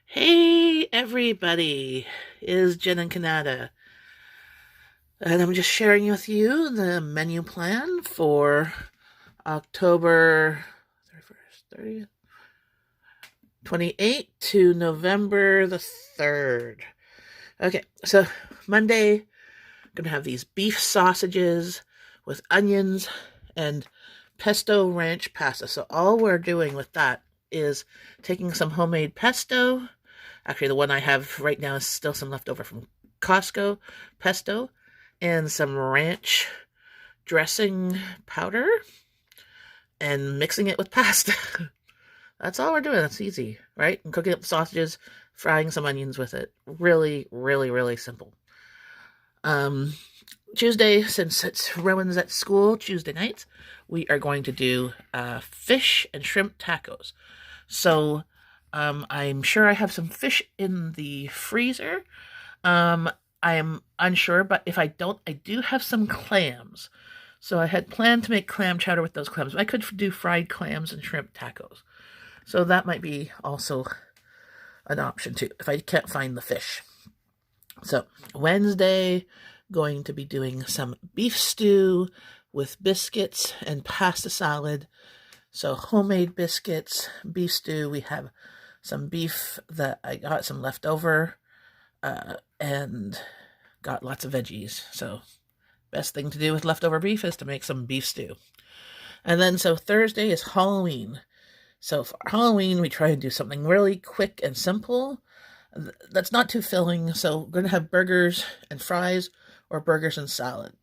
Hey everybody, is Jenn and Kanata, and I'm just sharing with you the menu plan for October 31st, 30th, 28th to November the 3rd. Okay, so Monday, I'm going to have these beef sausages with onions and pesto ranch pasta. So all we're doing with that is taking some homemade pesto. Actually, the one I have right now is still some leftover from Costco pesto and some ranch dressing powder and mixing it with pasta. That's all we're doing. That's easy, right? And cooking up the sausages, frying some onions with it. Really, really, really simple. Um, Tuesday, since it's Rowan's at school, Tuesday nights, we are going to do fish and shrimp tacos. So I'm sure I have some fish in the freezer. Um, I'm unsure, but if I don't, I do have some clams. So I had planned to make clam chowder with those clams. I could do fried clams and shrimp tacos. So that might be also an option too, if I can't find the fish. So Wednesday, going to be doing some beef stew with biscuits and pasta salad. So homemade biscuits, beef stew. We have some beef that I got some leftover, and got lots of veggies. So best thing to do with leftover beef is to make some beef stew. And then so Thursday is Halloween. So for Halloween, we try and do something really quick and simple that's not too filling. So we're going to have burgers and fries or burgers and salad.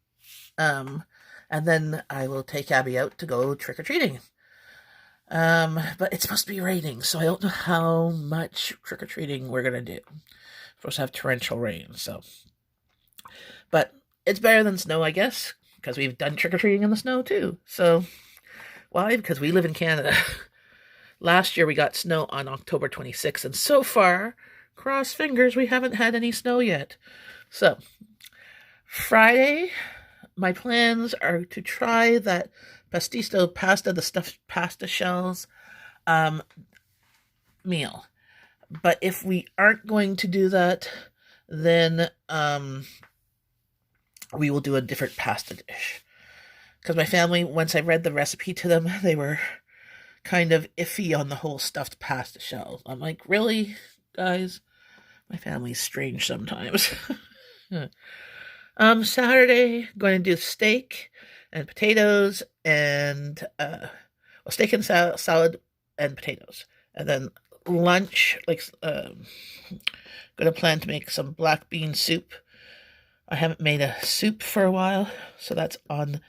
And then I will take Abby out to go trick-or-treating. But it's supposed to be raining, so I don't know how much trick-or-treating we're going to do. We're supposed to have torrential rain, so. But it's better than snow, I guess, because we've done trick-or-treating in the snow, too. So, why? Because we live in Canada. Last year we got snow on October 26th, and so far, cross fingers, we haven't had any snow yet. So, Friday, my plans are to try that pastisto pasta, the stuffed pasta shells, meal. But if we aren't going to do that, then we will do a different pasta dish. Because my family, once I read the recipe to them, they were kind of iffy on the whole stuffed pasta shell. I'm like, really, guys? My family's strange sometimes. Saturday, going to do steak and potatoes and steak and salad and potatoes. And then lunch, going to plan to make some black bean soup. I haven't made a soup for a while, so that's on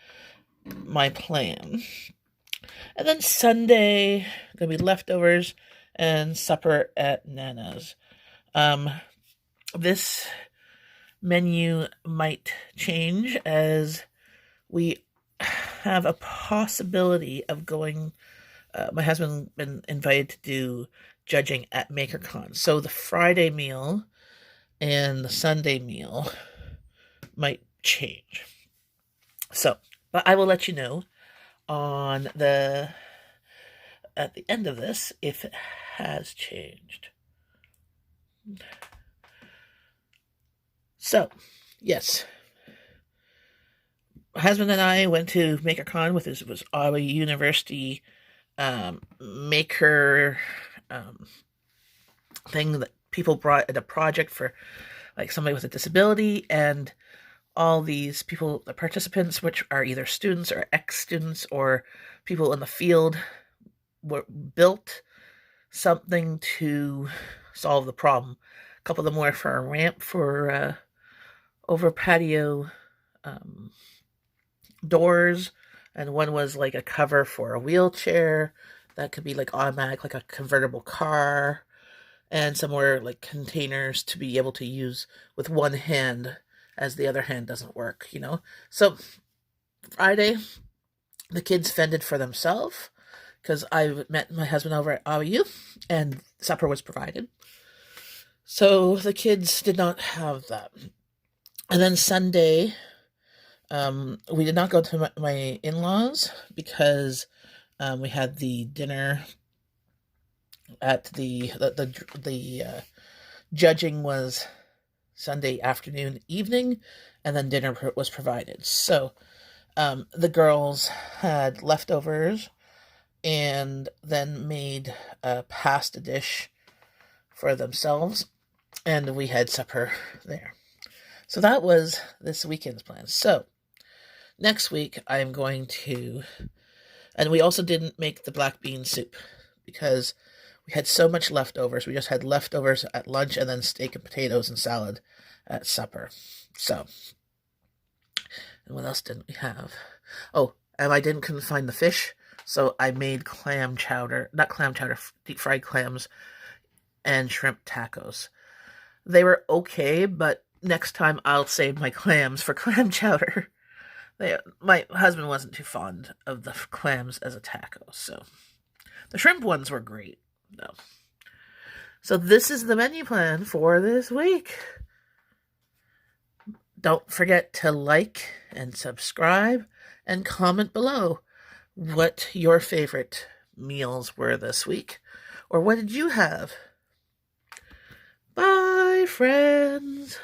my plan. And then Sunday, going to be leftovers and supper at Nana's. This menu might change as we have a possibility of going. My husband been invited to do judging at MakerCon, so the Friday meal and the Sunday meal might change. So, but I will let you know on at the end of this if it has changed. So, yes, my husband and I went to MakerCon with his was Iowa University maker thing that people brought in a project for like somebody with a disability, and all these people, the participants, which are either students or ex-students or people in the field, were built something to solve the problem. A couple of them were for a ramp for over patio doors, and one was like a cover for a wheelchair that could be like automatic, like a convertible car, and some were like containers to be able to use with one hand as the other hand doesn't work, you know? So Friday, the kids fended for themselves because I met my husband over at AU and supper was provided. So the kids did not have that. And then Sunday, we did not go to my in-laws because we had the dinner At the judging was Sunday afternoon, evening, and then dinner was provided. So the girls had leftovers and then made a pasta dish for themselves, and we had supper there. So that was this weekend's plan. So next week I'm going to, and we also didn't make the black bean soup because we had so much leftovers. We just had leftovers at lunch and then steak and potatoes and salad at supper. So, and what else didn't we have? Oh, and couldn't find the fish, so I made clam chowder, not clam chowder, deep fried clams and shrimp tacos. They were okay, but next time I'll save my clams for clam chowder. My husband wasn't too fond of the clams as a taco, so the shrimp ones were great, though. So this is the menu plan for this week. Don't forget to like and subscribe and comment below what your favorite meals were this week, or what did you have? Bye, friends.